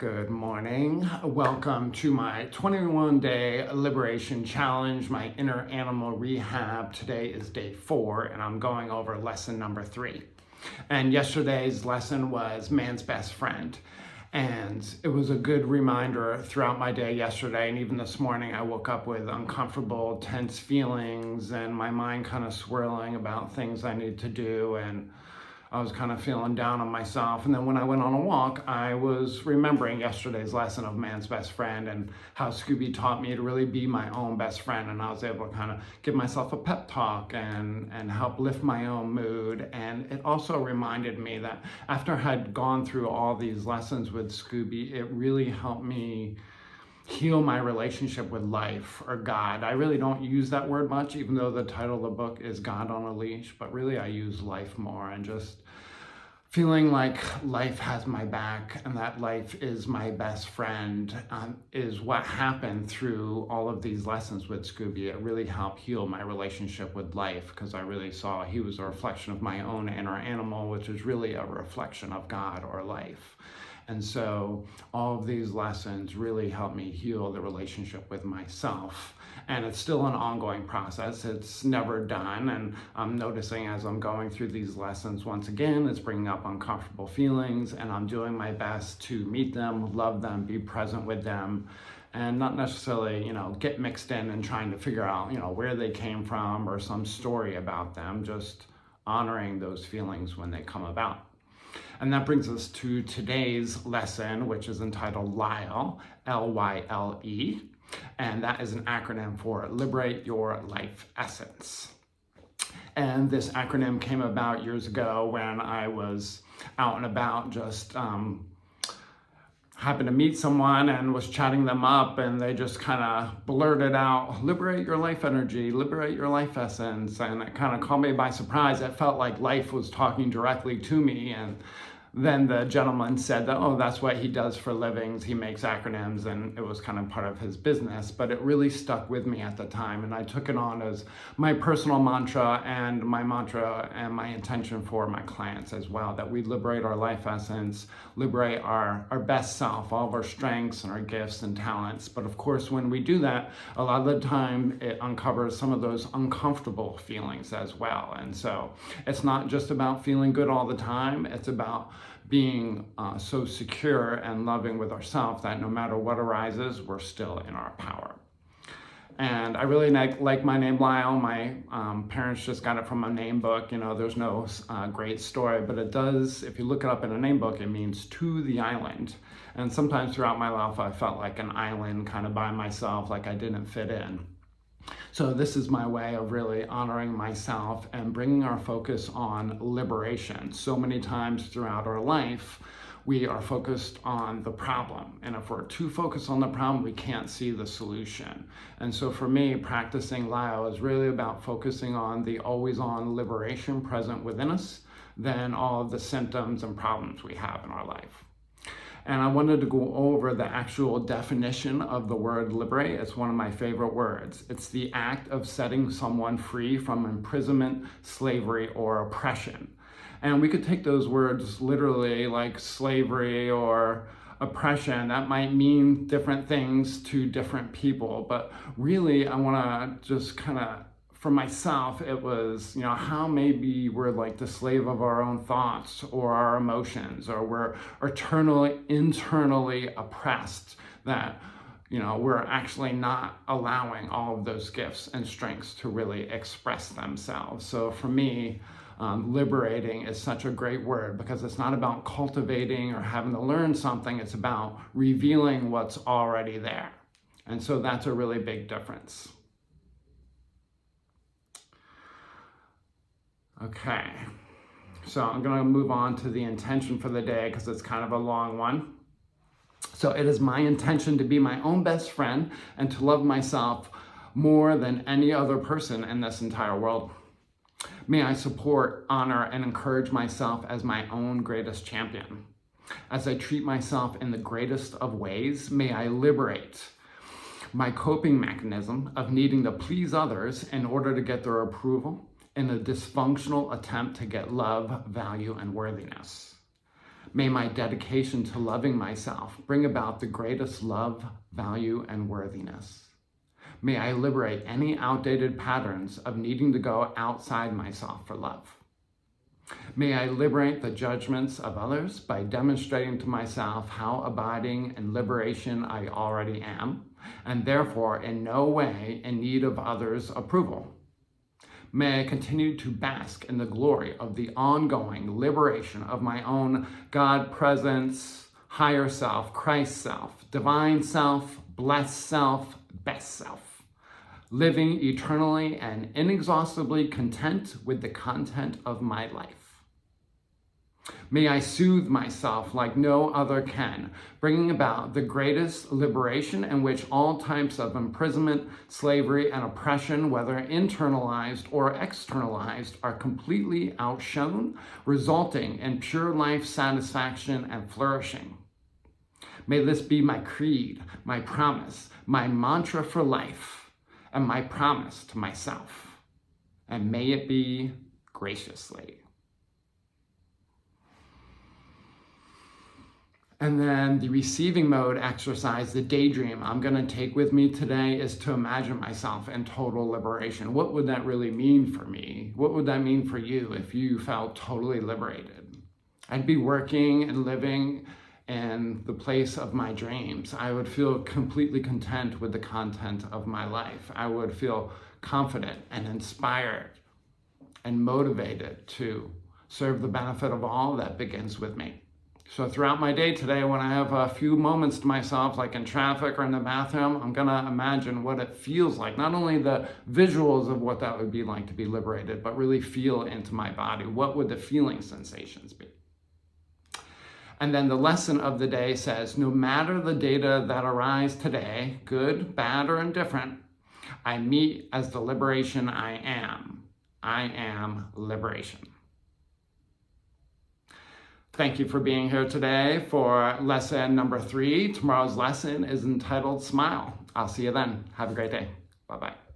Good morning. Welcome to my 21-day liberation challenge, my inner animal rehab. Today is day 4, and I'm going over lesson number 3. And yesterday's lesson was man's best friend. And it was a good reminder throughout my day yesterday, and even this morning, I woke up with uncomfortable, tense feelings, and my mind kind of swirling about things I need to do, and I was kind of feeling down on myself. And then when I went on a walk, I was remembering yesterday's lesson of man's best friend and how Scooby taught me to really be my own best friend. And I was able to kind of give myself a pep talk and help lift my own mood. And it also reminded me that after I had gone through all these lessons with Scooby, it really helped me heal my relationship with life or God. I really don't use that word much, even though the title of the book is God on a Leash, but really I use life more, and just feeling like life has my back and that life is my best friend is what happened through all of these lessons with Scooby. It really helped heal my relationship with life because I really saw he was a reflection of my own inner animal, which is really a reflection of God or life. And so all of these lessons really helped me heal the relationship with myself. And it's still an ongoing process. It's never done. And I'm noticing as I'm going through these lessons, once again, it's bringing up uncomfortable feelings, and I'm doing my best to meet them, love them, be present with them, and not necessarily, get mixed in and trying to figure out, where they came from or some story about them, just honoring those feelings when they come about. And that brings us to today's lesson, which is entitled L.Y.L.E, L-Y-L-E, and that is an acronym for Liberate Your Life Essence. And this acronym came about years ago when I was out and about, just happened to meet someone and was chatting them up, and they just kind of blurted out, liberate your life energy, liberate your life essence. And it kind of caught me by surprise. It felt like life was talking directly to me. And then the gentleman said that, oh, that's what he does for livings. He makes acronyms, and it was kind of part of his business. But it really stuck with me at the time, and I took it on as my personal mantra and my intention for my clients as well, that we liberate our life essence, liberate our best self, all of our strengths and our gifts and talents. But of course, when we do that, a lot of the time it uncovers some of those uncomfortable feelings as well. And so it's not just about feeling good all the time. It's about being so secure and loving with ourselves that no matter what arises, we're still in our power. And I really like my name, L.Y.L.E. My parents just got it from a name book. There's no great story, but it does, if you look it up in a name book, it means to the island. And sometimes throughout my life, I felt like an island kind of by myself, like I didn't fit in. So this is my way of really honoring myself and bringing our focus on liberation. So many times throughout our life, we are focused on the problem. And if we're too focused on the problem, we can't see the solution. And so for me, practicing L.Y.L.E is really about focusing on the always-on liberation present within us than all of the symptoms and problems we have in our life. And I wanted to go over the actual definition of the word liberate. It's one of my favorite words. It's the act of setting someone free from imprisonment, slavery, or oppression. And we could take those words literally, like slavery or oppression. That might mean different things to different people. But really, I want to just kind of, for myself, it was, how maybe we're like the slave of our own thoughts or our emotions, or we're internally oppressed, that, we're actually not allowing all of those gifts and strengths to really express themselves. So for me, liberating is such a great word because it's not about cultivating or having to learn something. It's about revealing what's already there. And so that's a really big difference. Okay, so I'm going to move on to the intention for the day because it's kind of a long one. So it is my intention to be my own best friend and to love myself more than any other person in this entire world. May I support, honor, and encourage myself as my own greatest champion. As I treat myself in the greatest of ways, may I liberate my coping mechanism of needing to please others in order to get their approval, in a dysfunctional attempt to get love, value, and worthiness. May my dedication to loving myself bring about the greatest love, value, and worthiness. May I liberate any outdated patterns of needing to go outside myself for love. May I liberate the judgments of others by demonstrating to myself how abiding in liberation I already am, and therefore in no way in need of others' approval. May I continue to bask in the glory of the ongoing liberation of my own God presence, higher self, Christ self, divine self, blessed self, best self, living eternally and inexhaustibly content with the content of my life. May I soothe myself like no other can, bringing about the greatest liberation in which all types of imprisonment, slavery, and oppression, whether internalized or externalized, are completely outshone, resulting in pure life satisfaction and flourishing. May this be my creed, my promise, my mantra for life, and my promise to myself. And may it be graciously. And then the receiving mode exercise, the daydream I'm going to take with me today, is to imagine myself in total liberation. What would that really mean for me? What would that mean for you if you felt totally liberated? I'd be working and living in the place of my dreams. I would feel completely content with the content of my life. I would feel confident and inspired and motivated to serve the benefit of all that begins with me. So throughout my day today, when I have a few moments to myself, like in traffic or in the bathroom, I'm going to imagine what it feels like. Not only the visuals of what that would be like to be liberated, but really feel into my body. What would the feeling sensations be? And then the lesson of the day says, no matter the data that arise today, good, bad, or indifferent, I meet as the liberation I am. I am liberation. Thank you for being here today for lesson number 3. Tomorrow's lesson is entitled Smile. I'll see you then. Have a great day. Bye-bye.